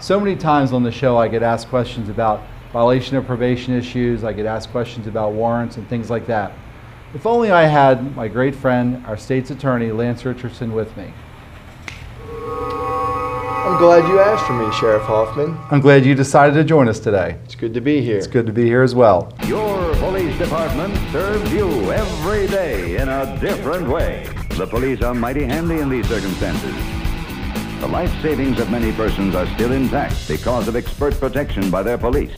So many times on the show I get asked questions about violation of probation issues, I get asked questions about warrants and things like that. If only I had my great friend, our state's attorney, Lance Richardson, with me. I'm glad you asked for me, Sheriff Hoffman. I'm glad you decided to join us today. It's good to be here. It's good to be here as well. Your police department serves you every day in a different way. The police are mighty handy in these circumstances. The life savings of many persons are still intact because of expert protection by their police.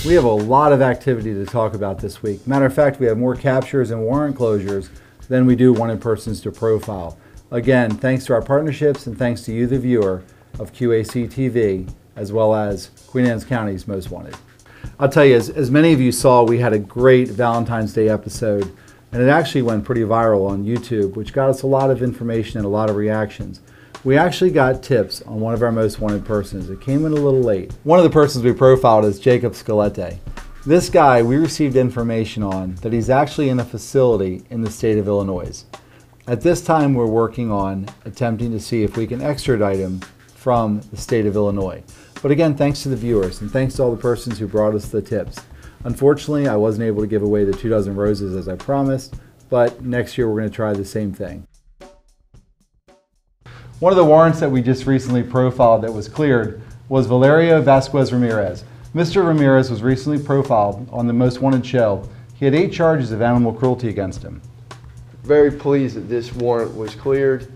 We have a lot of activity to talk about this week. Matter of fact, we have more captures and warrant closures than we do wanted persons to profile. Again, thanks to our partnerships and thanks to you, the viewer of QAC TV, as well as Queen Anne's County's Most Wanted. I'll tell you, as many of you saw, we had a great Valentine's Day episode, and it actually went pretty viral on YouTube, which got us a lot of information and a lot of reactions. We actually got tips on one of our most wanted persons. It came in a little late. One of the persons we profiled is Jacob Scalette. This guy, we received information on that he's actually in a facility in the state of Illinois. At this time, we're working on attempting to see if we can extradite him from the state of Illinois. But again, thanks to the viewers and thanks to all the persons who brought us the tips. Unfortunately, I wasn't able to give away the 2 dozen roses as I promised, but next year we're going to try the same thing. One of the warrants that we just recently profiled that was cleared was Valerio Vasquez Ramirez. Mr. Ramirez was recently profiled on the Most Wanted show. He had 8 charges of animal cruelty against him. Very pleased that this warrant was cleared.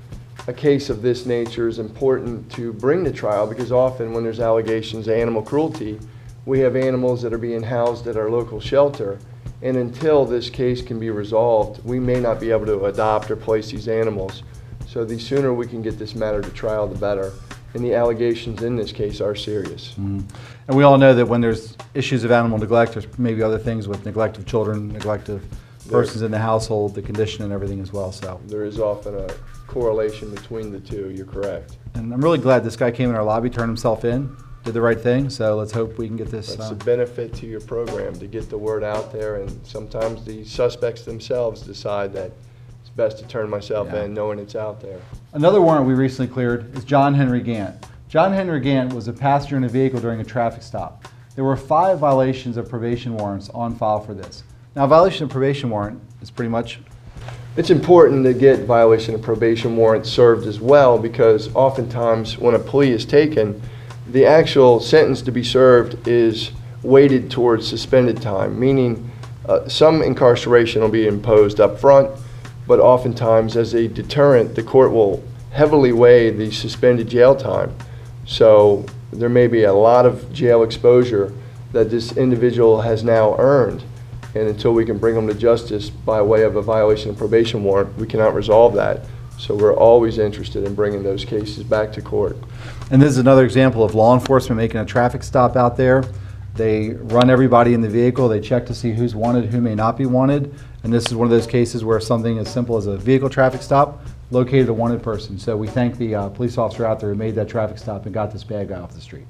A case of this nature is important to bring to trial because often when there's allegations of animal cruelty, we have animals that are being housed at our local shelter, and until this case can be resolved, we may not be able to adopt or place these animals. So the sooner we can get this matter to trial, the better. And the allegations in this case are serious. And we all know that when there's issues of animal neglect, there's maybe other things with neglect of children, neglect of persons in the household, the condition and everything as well. So there is often a correlation between the two, you're correct. And I'm really glad this guy came in our lobby, turned himself in, did the right thing, so let's hope we can get this. That's a benefit to your program, to get the word out there, and sometimes the suspects themselves decide that it's best to turn myself in knowing it's out there. Another warrant we recently cleared is John Henry Gant. John Henry Gant was a passenger in a vehicle during a traffic stop. There were 5 violations of probation warrants on file for this. Now, a violation of probation warrant is pretty much... It's important to get violation of probation warrants served as well, because oftentimes when a plea is taken, the actual sentence to be served is weighted towards suspended time, meaning some incarceration will be imposed up front, but oftentimes as a deterrent, the court will heavily weigh the suspended jail time. So there may be a lot of jail exposure that this individual has now earned, and until we can bring them to justice by way of a violation of probation warrant, we cannot resolve that. So we're always interested in bringing those cases back to court. And this is another example of law enforcement making a traffic stop out there. They run everybody in the vehicle, they check to see who's wanted, who may not be wanted, and this is one of those cases where something as simple as a vehicle traffic stop located a wanted person. So we thank the police officer out there who made that traffic stop and got this bad guy off the street.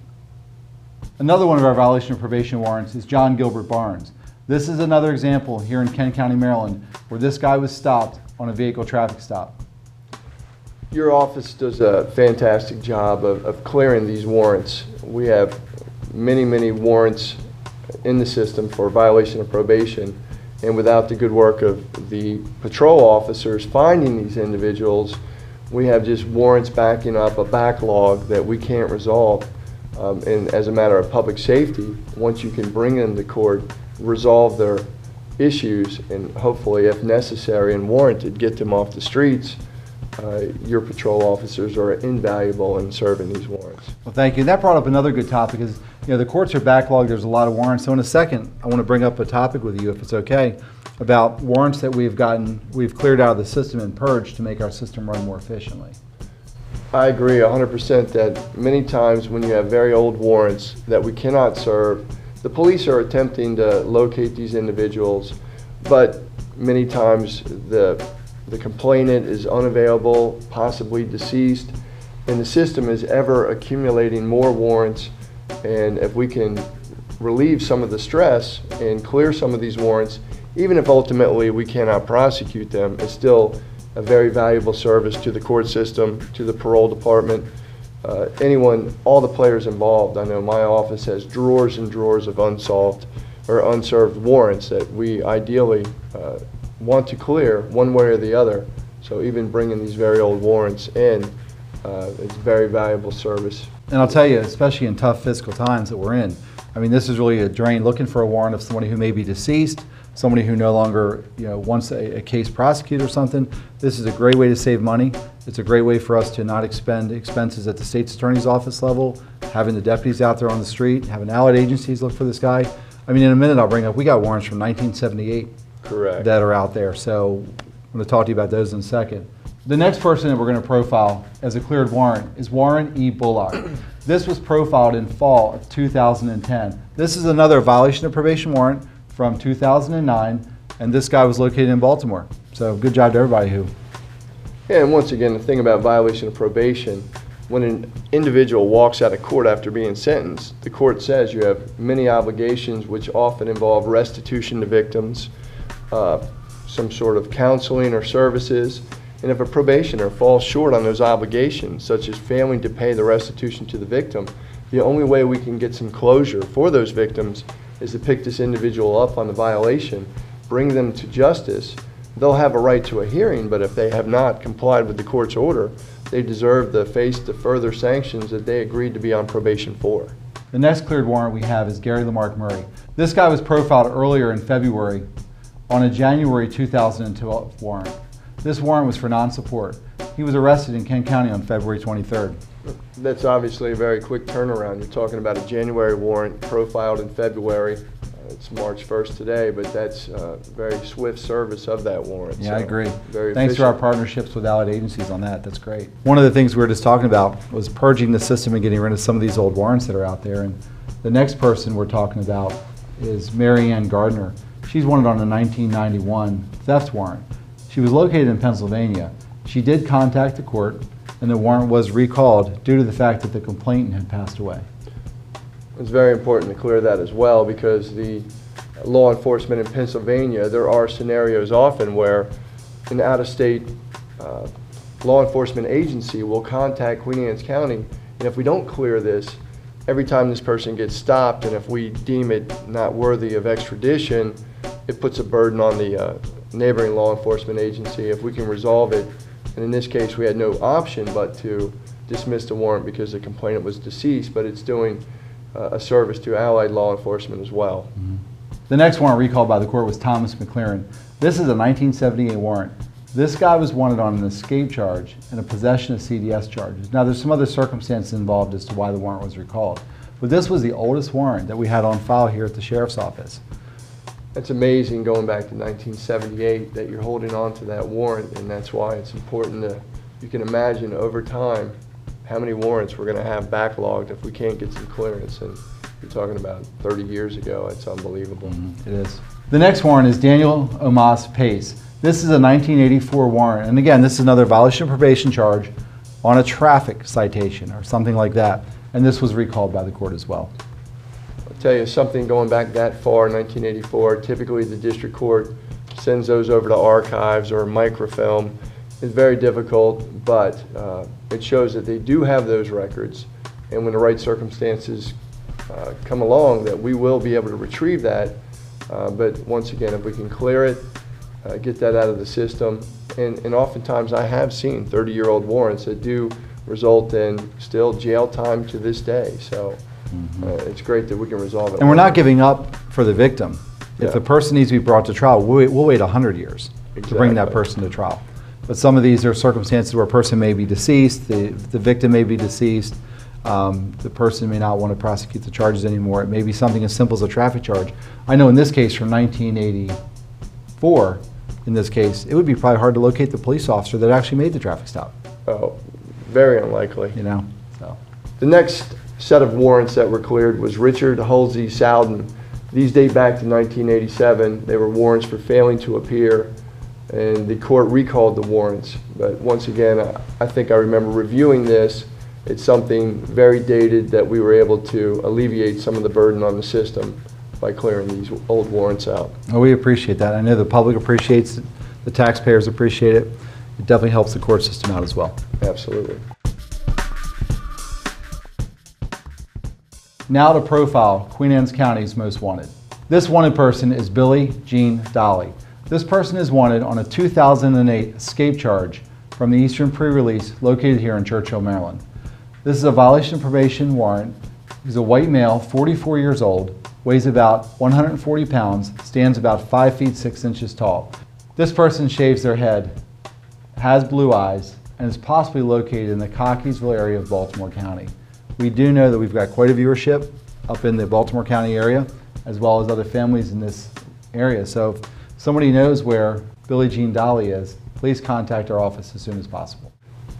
Another one of our violation of probation warrants is John Gilbert Barnes. This is another example here in Kent County, Maryland, where this guy was stopped on a vehicle traffic stop. Your office does a fantastic job of clearing these warrants. We have many warrants in the system for violation of probation, and without the good work of the patrol officers finding these individuals, we have just warrants backing up a backlog that we can't resolve. And as a matter of public safety, once you can bring them to court, resolve their issues, and hopefully, if necessary and warranted, get them off the streets, your patrol officers are invaluable in serving these warrants. Well, thank you. That brought up another good topic is, the courts are backlogged, there's a lot of warrants. So in a second, I want to bring up a topic with you, if it's okay, about warrants that we've cleared out of the system and purged to make our system run more efficiently. I agree 100% that many times when you have very old warrants that we cannot serve, the police are attempting to locate these individuals, but many times the complainant is unavailable, possibly deceased, and the system is ever accumulating more warrants. And if we can relieve some of the stress and clear some of these warrants, even if ultimately we cannot prosecute them, it still a very valuable service to the court system, to the parole department, anyone, all the players involved. I know my office has drawers and drawers of unsolved or unserved warrants that we ideally want to clear one way or the other. So even bringing these very old warrants in, it's very valuable service. And I'll tell you, especially in tough fiscal times that we're in, I mean, this is really a drain, looking for a warrant of somebody who may be deceased, somebody who no longer, wants a case prosecuted or something. This is a great way to save money. It's a great way for us to not expend expenses at the state's attorney's office level, having the deputies out there on the street, having allied agencies look for this guy. I mean, in a minute I'll bring up, we got warrants from 1978 Correct. that are out there. So I'm going to talk to you about those in a second. The next person that we're going to profile as a cleared warrant is Warren E. Bullock. This was profiled in fall of 2010. This is another violation of probation warrant from 2009, and this guy was located in Baltimore. So good job to everybody who. Yeah, and once again, the thing about violation of probation, when an individual walks out of court after being sentenced, the court says you have many obligations which often involve restitution to victims, some sort of counseling or services. And if a probationer falls short on those obligations, such as failing to pay the restitution to the victim, the only way we can get some closure for those victims is to pick this individual up on the violation, bring them to justice. They'll have a right to a hearing, but if they have not complied with the court's order, they deserve to face the further sanctions that they agreed to be on probation for. The next cleared warrant we have is Gary Lamarck Murray. This guy was profiled earlier in February on a January 2012 warrant. This warrant was for non-support. He was arrested in Kent County on February 23rd. That's obviously a very quick turnaround. You're talking about a January warrant profiled in February. It's March 1st today, but that's very swift service of that warrant. Yeah, so I agree. Very Thanks to our partnerships with allied agencies on that. That's great. One of the things we were just talking about was purging the system and getting rid of some of these old warrants that are out there. And the next person we're talking about is Mary Ann Gardner. She's wanted on a 1991 theft warrant. She was located in Pennsylvania. She did contact the court, and the warrant was recalled due to the fact that the complainant had passed away. It's very important to clear that as well, because the law enforcement in Pennsylvania, there are scenarios often where an out-of-state law enforcement agency will contact Queen Anne's County, and if we don't clear this, every time this person gets stopped, and if we deem it not worthy of extradition, it puts a burden on the neighboring law enforcement agency. If we can resolve it, and in this case we had no option but to dismiss the warrant because the complainant was deceased, but it's doing a service to allied law enforcement as well. Mm-hmm. The next warrant recalled by the court was Thomas McLaren. This is a 1978 warrant. This guy was wanted on an escape charge and a possession of CDS charges. Now there's some other circumstances involved as to why the warrant was recalled, but this was the oldest warrant that we had on file here at the Sheriff's Office. It's amazing going back to 1978 that you're holding on to that warrant, and that's why it's important to, you can imagine over time how many warrants we're going to have backlogged if we can't get some clearance. And you're talking about 30 years ago. It's unbelievable. Mm-hmm. It is. The next warrant is Daniel Omas Pace. This is a 1984 warrant, and again, this is another violation of probation charge on a traffic citation or something like that, and this was recalled by the court as well. Tell you something going back that far, 1984, typically the district court sends those over to archives or microfilm. It's very difficult, but it shows that they do have those records, and when the right circumstances come along, that we will be able to retrieve that. But once again, if we can clear it, get that out of the system, and oftentimes I have seen 30-year-old warrants that do result in still jail time to this day. So. It's great that we can resolve it. And we're not giving up for the victim. Yeah. If the person needs to be brought to trial, we'll wait 100 years to bring that person to trial. But some of these are circumstances where a person may be deceased, the victim may be deceased, the person may not want to prosecute the charges anymore. It may be something as simple as a traffic charge. I know in this case from 1984, in this case, it would be probably hard to locate the police officer that actually made the traffic stop. Oh, very unlikely. You know, so. The next set of warrants that were cleared was Richard Halsey Sowden. These date back to 1987. They were warrants for failing to appear, and the court recalled the warrants. But once again, I think I remember reviewing this. It's something very dated that we were able to alleviate some of the burden on the system by clearing these old warrants out. Well, we appreciate that. I know the public appreciates it, the taxpayers appreciate it. it definitely helps the court system out as well. Absolutely. Now to profile Queen Anne's County's most wanted. This wanted person is Billie Jean Dolly. This person is wanted on a 2008 escape charge from the Eastern Pre-Release located here in Churchill, Maryland. This is a violation of probation warrant. He's a white male, 44 years old, weighs about 140 pounds, stands about 5 feet 6 inches tall. This person shaves their head, has blue eyes, and is possibly located in the Cockeysville area of Baltimore County. We do know that we've got quite a viewership up in the Baltimore County area, as well as other families in this area. So if somebody knows where Billie Jean Dolly is, please contact our office as soon as possible.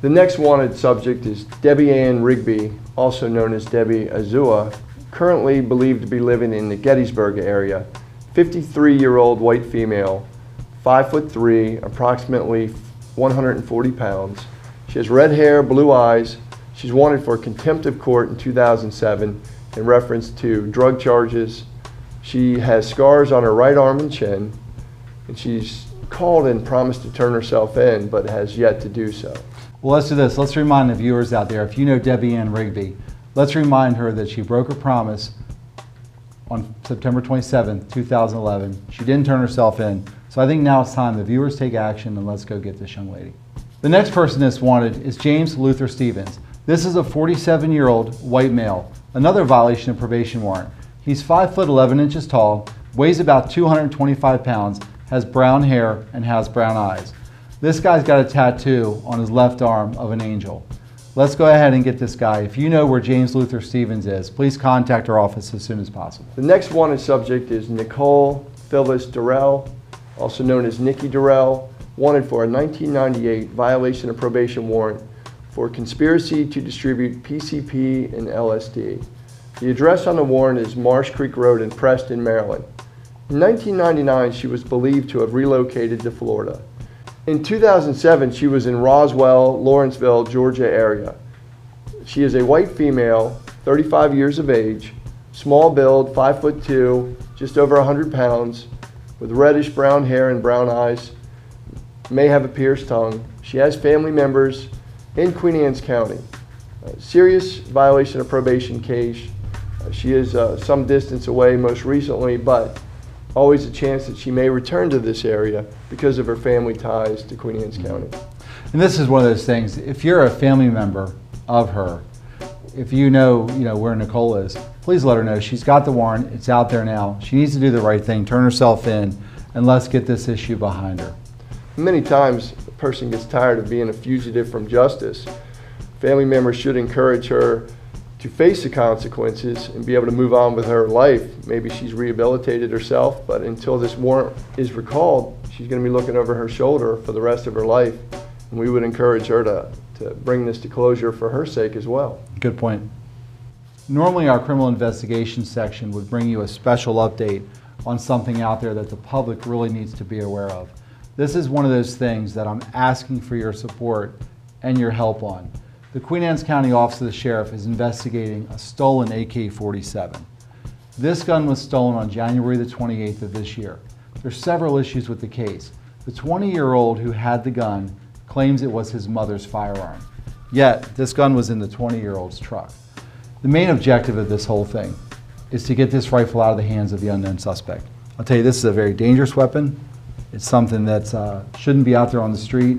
The next wanted subject is Debbie Ann Rigby, also known as Debbie Azua, currently believed to be living in the Gettysburg area. 53-year-old white female, 5'3", approximately 140 pounds. She has red hair, blue eyes. She's wanted for contempt of court in 2007 in reference to drug charges. She has scars on her right arm and chin, and she's called and promised to turn herself in, but has yet to do so. Well, let's do this. Let's remind the viewers out there, if you know Debbie Ann Rigby, let's remind her that she broke her promise on September 27, 2011. She didn't turn herself in. So I think now it's time the viewers take action, and let's go get this young lady. The next person that's wanted is James Luther Stevens. This is a 47-year-old white male, another violation of probation warrant. He's 5 foot 11 inches tall, weighs about 225 pounds, has brown hair, and has brown eyes. This guy's got a tattoo on his left arm of an angel. Let's go ahead and get this guy. If you know where James Luther Stevens is, please contact our office as soon as possible. The next wanted subject is Nicole Phyllis Durrell, also known as Nikki Durrell, wanted for a 1998 violation of probation warrant for conspiracy to distribute PCP and LSD. The address on the warrant is Marsh Creek Road in Preston, Maryland. In 1999, she was believed to have relocated to Florida. In 2007, she was in Roswell, Lawrenceville, Georgia area. She is a white female, 35 years of age, small build, 5'2", just over 100 pounds, with reddish brown hair and brown eyes, may have a pierced tongue. She has family members in Queen Anne's County. Serious violation of probation case. She is some distance away most recently, but always a chance that she may return to this area because of her family ties to Queen Anne's County. And this is one of those things, if you're a family member of her, if you know where Nicole is, please let her know. She's got the warrant, it's out there now. She needs to do the right thing, turn herself in, and let's get this issue behind her. Many times a person gets tired of being a fugitive from justice. Family members should encourage her to face the consequences and be able to move on with her life. Maybe she's rehabilitated herself, but until this warrant is recalled, she's going to be looking over her shoulder for the rest of her life. And we would encourage her to bring this to closure for her sake as well. Good point. Normally our criminal investigation section would bring you a special update on something out there that the public really needs to be aware of. This is one of those things that I'm asking for your support and your help on. The Queen Anne's County Office of the Sheriff is investigating a stolen AK-47. This gun was stolen on January the 28th of this year. There's several issues with the case. The 20-year-old who had the gun claims it was his mother's firearm. Yet, this gun was in the 20-year-old's truck. The main objective of this whole thing is to get this rifle out of the hands of the unknown suspect. I'll tell you, this is a very dangerous weapon. It's something that shouldn't be out there on the street.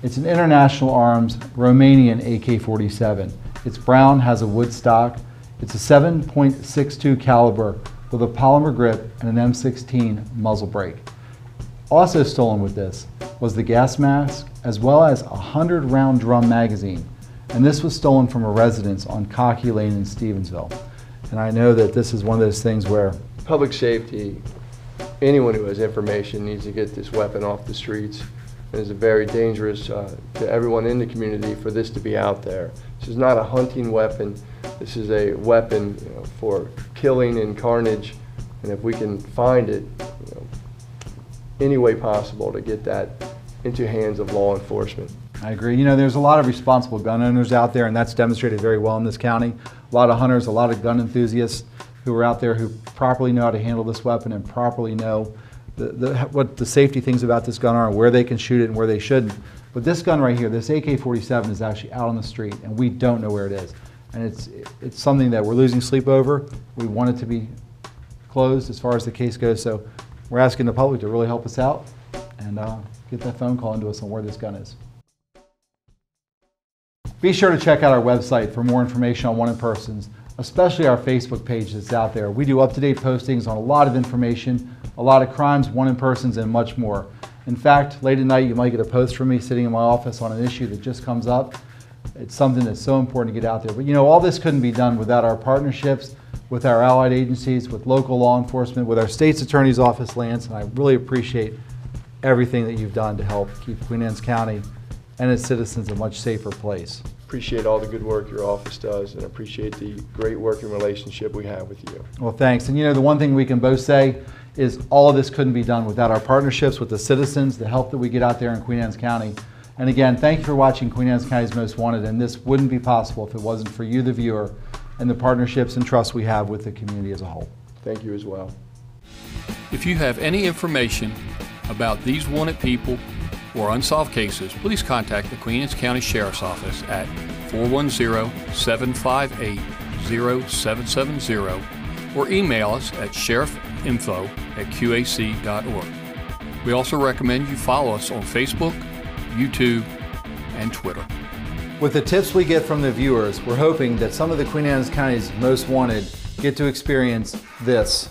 It's an International Arms Romanian AK-47. It's brown, has a wood stock. It's a 7.62 caliber with a polymer grip and an M16 muzzle brake. Also stolen with this was the gas mask as well as a 100-round drum magazine. And this was stolen from a residence on Cockey Lane in Stevensville. And I know that this is one of those things where Public safety, anyone who has information needs to get this weapon off the streets. It is very dangerous to everyone in the community for this to be out there. This is not a hunting weapon. This is a weapon for killing and carnage. And if we can find it, any way possible to get that into hands of law enforcement. I agree. There's a lot of responsible gun owners out there, and that's demonstrated very well in this county. A lot of hunters, a lot of gun enthusiasts who are out there who properly know how to handle this weapon and properly know what the safety things about this gun are, and where they can shoot it and where they shouldn't. But this gun right here, this AK-47, is actually out on the street, and we don't know where it is. And it's something that we're losing sleep over. We want it to be closed as far as the case goes, so we're asking the public to really help us out and get that phone call into us on where this gun is. Be sure to check out our website for more information on wanted persons, especially our Facebook page that's out there. We do up-to-date postings on a lot of information, a lot of crimes, wanted persons, and much more. In fact, late at night you might get a post from me sitting in my office on an issue that just comes up. It's something that's so important to get out there. But you know, all this couldn't be done without our partnerships with our allied agencies, with local law enforcement, with our state's attorney's office, Lance, and I really appreciate everything that you've done to help keep Queen Anne's County and its citizens a much safer place. Appreciate all the good work your office does, and appreciate the great working relationship we have with you. Well, thanks. And you know, the one thing we can both say is all of this couldn't be done without our partnerships with the citizens, the help that we get out there in Queen Anne's County. And again, thank you for watching Queen Anne's County's Most Wanted, and this wouldn't be possible if it wasn't for you, the viewer, and the partnerships and trust we have with the community as a whole. Thank you as well. If you have any information about these wanted people or unsolved cases, please contact the Queen Anne's County Sheriff's Office at 410-758-0770 or email us at sheriffinfo@qac.org. We also recommend you follow us on Facebook, YouTube, and Twitter. With the tips we get from the viewers, we're hoping that some of the Queen Anne's County's Most Wanted get to experience this.